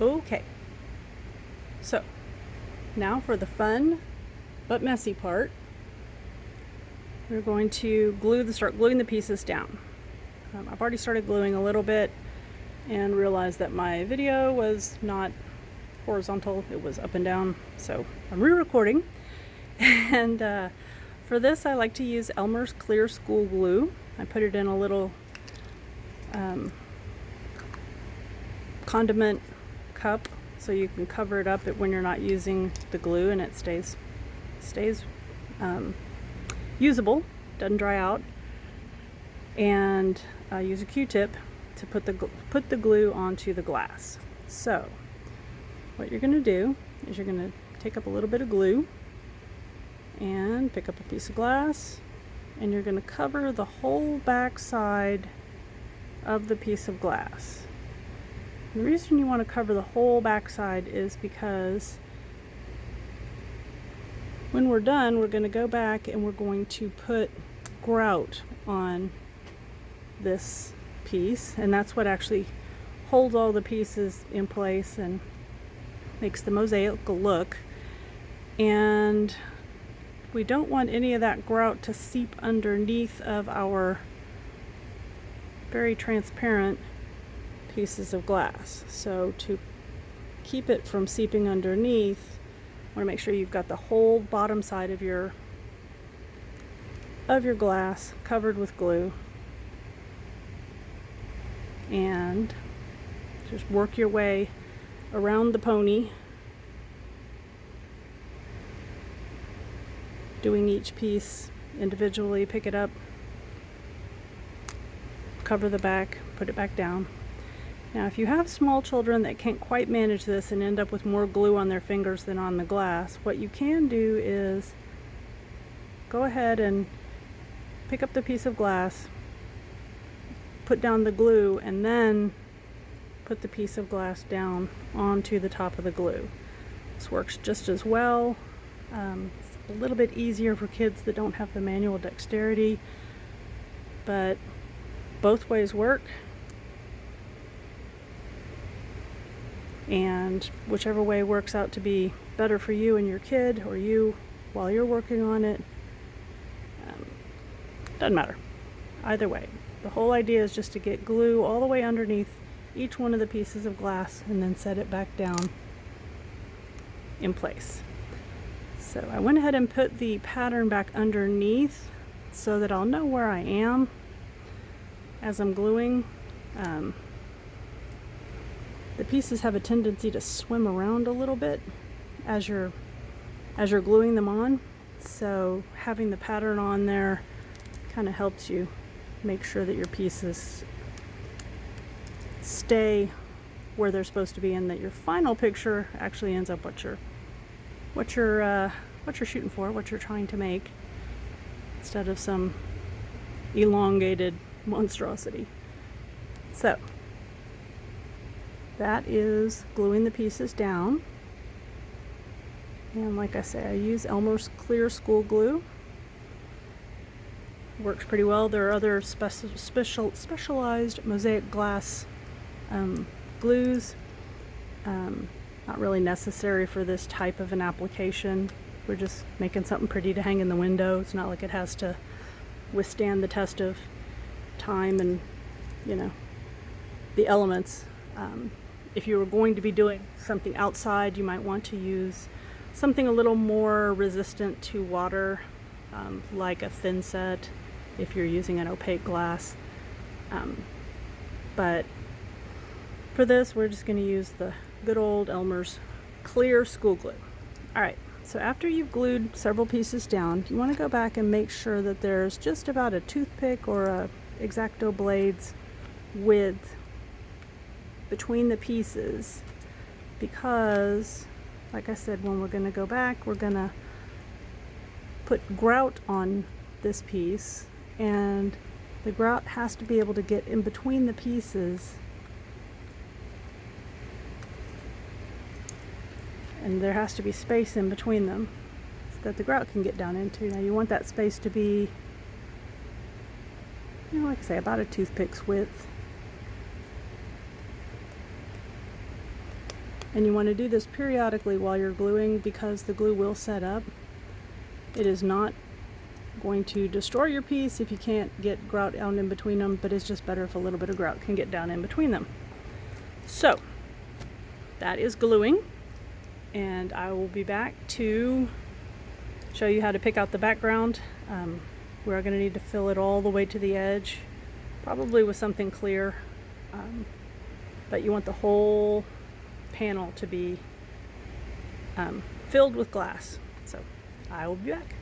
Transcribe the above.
Okay, so now for the fun but messy part. We're going to start gluing the pieces down. I've already started gluing a little bit and realized that my video was not horizontal, it was up and down, so I'm re-recording. And for this I like to use Elmer's Clear School Glue. I put it in a little condiment cup so you can cover it up when you're not using the glue, and it stays usable, doesn't dry out. And I use a Q-tip to put the glue onto the glass. So what you're going to do is you're going to take up a little bit of glue and pick up a piece of glass, and you're going to cover the whole back side of the piece of glass. And the reason you want to cover the whole back side is because when we're done, we're going to go back and we're going to put grout on this piece, and that's what actually holds all the pieces in place and makes the mosaic look. And we don't want any of that grout to seep underneath of our very transparent pieces of glass. So to keep it from seeping underneath, want to make sure you've got the whole bottom side of your glass covered with glue, and just work your way around the pony, doing each piece individually. Pick it up, cover the back, put it back down. Now if you have small children that can't quite manage this and end up with more glue on their fingers than on the glass, what you can do is go ahead and pick up the piece of glass, put down the glue, and then put the piece of glass down onto the top of the glue. This works just as well. It's a little bit easier for kids that don't have the manual dexterity, but both ways work. And whichever way works out to be better for you and your kid, or you while you're working on it, doesn't matter. Either way, the whole idea is just to get glue all the way underneath each one of the pieces of glass and then set it back down in place. So I went ahead and put the pattern back underneath so that I'll know where I am as I'm gluing. The pieces have a tendency to swim around a little bit as you're gluing them on, so having the pattern on there kind of helps you make sure that your pieces stay where they're supposed to be, and that your final picture actually ends up what you're shooting for, what you're trying to make, instead of some elongated monstrosity. So that is gluing the pieces down. And like I say, I use Elmer's Clear School Glue. Works pretty well. There are other specialized mosaic glass glues. Not really necessary for this type of an application. We're just making something pretty to hang in the window. It's not like it has to withstand the test of time and, the elements. If you were going to be doing something outside, you might want to use something a little more resistant to water, like a thin set if you're using an opaque glass. But for this, we're just going to use the good old Elmer's Clear School Glue. Alright, so after you've glued several pieces down, you want to go back and make sure that there's just about a toothpick or a X-Acto blades width between the pieces, because like I said, when we're going to go back, we're going to put grout on this piece, and the grout has to be able to get in between the pieces, and there has to be space in between them so that the grout can get down into. Now you want that space to be, like I say, about a toothpick's width. And you want to do this periodically while you're gluing because the glue will set up. It is not going to destroy your piece if you can't get grout down in between them, but it's just better if a little bit of grout can get down in between them. So that is gluing, and I will be back to show you how to pick out the background. We're going to need to fill it all the way to the edge, probably with something clear, but you want the whole panel to be filled with glass. So I will be back.